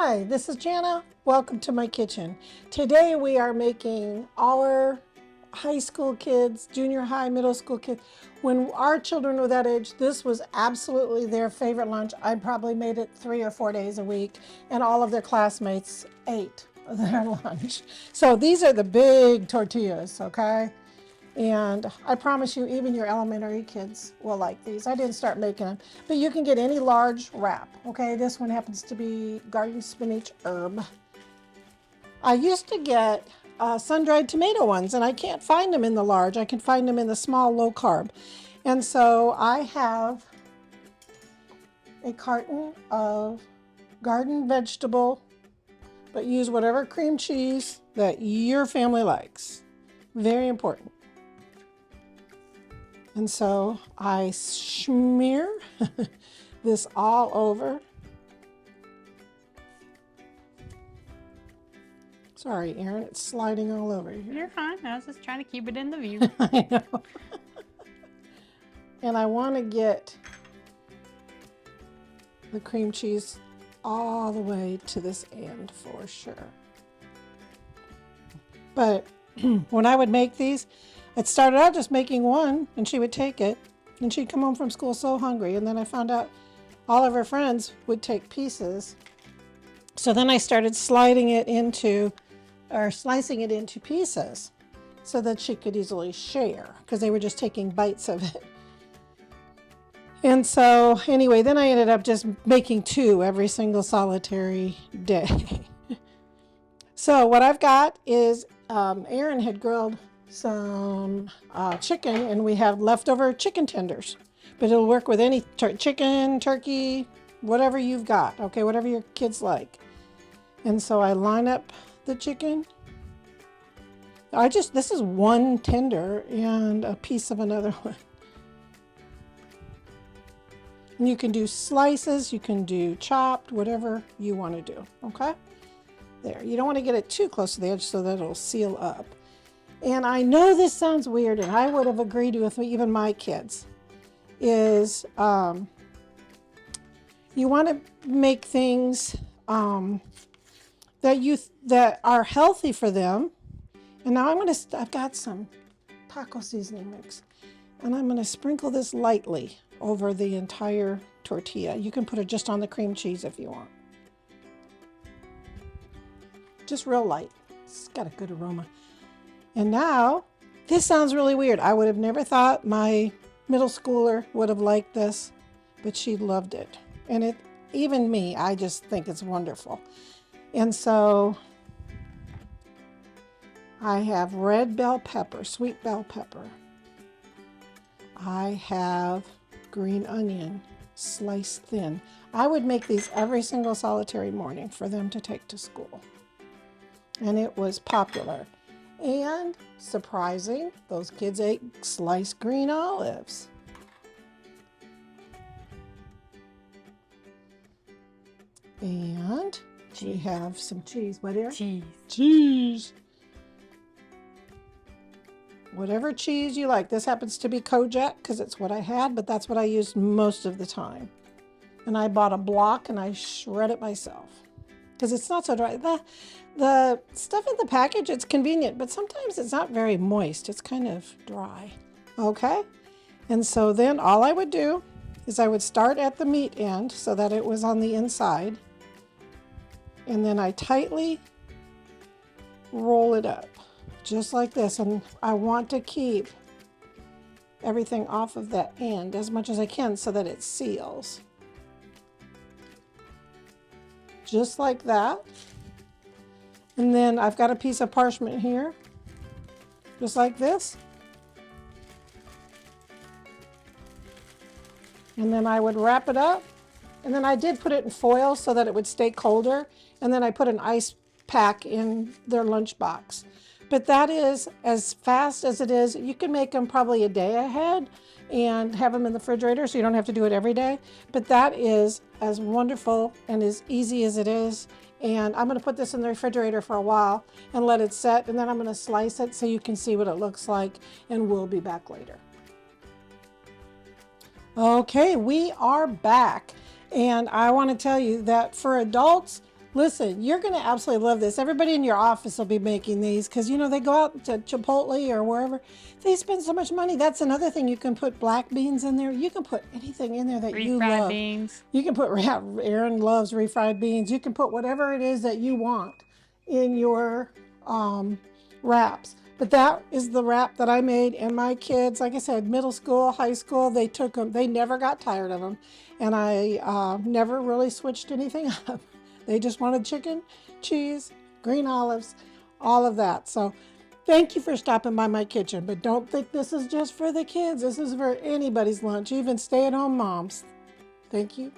Hi, this is Jana. Welcome to my kitchen. Today we are making our high school kids, junior high, middle school kids. When our children were that age, this was absolutely their favorite lunch. I probably made it 3 or 4 days a week, and all of their classmates ate their lunch. So these are the big tortillas, okay? And I promise you, even your elementary kids will like these. I didn't start making them, but you can get any large wrap, okay? This one happens to be garden spinach herb. I used to get sun-dried tomato ones, and I can't find them in the large. I can find them in the small, low carb. And so I have a carton of garden vegetable, but use whatever cream cheese that your family likes. Very important. And so I smear this all over. Sorry, Erin, it's sliding all over here. You're fine. I was just trying to keep it in the view. I know. And I want to get the cream cheese all the way to this end for sure. But when I would make these, it started out just making one, and she would take it, and she'd come home from school so hungry. And then I found out all of her friends would take pieces. So then I started slicing it into pieces so that she could easily share, because they were just taking bites of it. And so anyway, then I ended up just making 2 every single solitary day. So what I've got is Erin had grilled some chicken, and we have leftover chicken tenders, but it'll work with any chicken, turkey, whatever you've got, okay, whatever your kids like. And so I line up the chicken. This is one tender and a piece of another one. And you can do slices, you can do chopped, whatever you want to do, okay? There, you don't want to get it too close to the edge so that it'll seal up. And I know this sounds weird, and I would have agreed with even my kids, is you want to make things that are healthy for them. And now I've got some taco seasoning mix, and I'm going to sprinkle this lightly over the entire tortilla. You can put it just on the cream cheese if you want. Just real light. It's got a good aroma. And now, this sounds really weird. I would have never thought my middle schooler would have liked this, but she loved it. And even me, I just think it's wonderful. And so I have red bell pepper, sweet bell pepper. I have green onion, sliced thin. I would make these every single solitary morning for them to take to school. And it was popular. And surprising, those kids ate sliced green olives. And we have some cheese. What here? Cheese. Whatever cheese you like. This happens to be Kojak because it's what I had, but that's what I used most of the time. And I bought a block and I shred it myself because it's not so dry. The stuff in the package, it's convenient, but sometimes it's not very moist. It's kind of dry. Okay? And so then all I would do is I would start at the meat end so that it was on the inside. And then I tightly roll it up just like this. And I want to keep everything off of that end as much as I can so that it seals. Just like that. And then I've got a piece of parchment here, just like this. And then I would wrap it up. And then I did put it in foil so that it would stay colder. And then I put an ice pack in their lunchbox. But that is as fast as it is. You can make them probably a day ahead and have them in the refrigerator so you don't have to do it every day. But that is as wonderful and as easy as it is. And I'm going to put this in the refrigerator for a while and let it set, and then I'm going to slice it so you can see what it looks like, and we'll be back later. Okay, we are back, and I want to tell you that for adults, Listen, you're going to absolutely love this. Everybody in your office will be making these because, you know, they go out to Chipotle or wherever. They spend so much money. That's another thing. You can put black beans in there. You can put anything in there that you Refried love. beans. You can put, Aaron loves refried beans. You can put whatever it is that you want in your wraps. But that is the wrap that I made, and my kids, like I said, middle school, high school, they took them. They never got tired of them, and I never really switched anything up. They just wanted chicken, cheese, green olives, all of that. So thank you for stopping by my kitchen, but don't think this is just for the kids. This is for anybody's lunch, even stay-at-home moms. Thank you.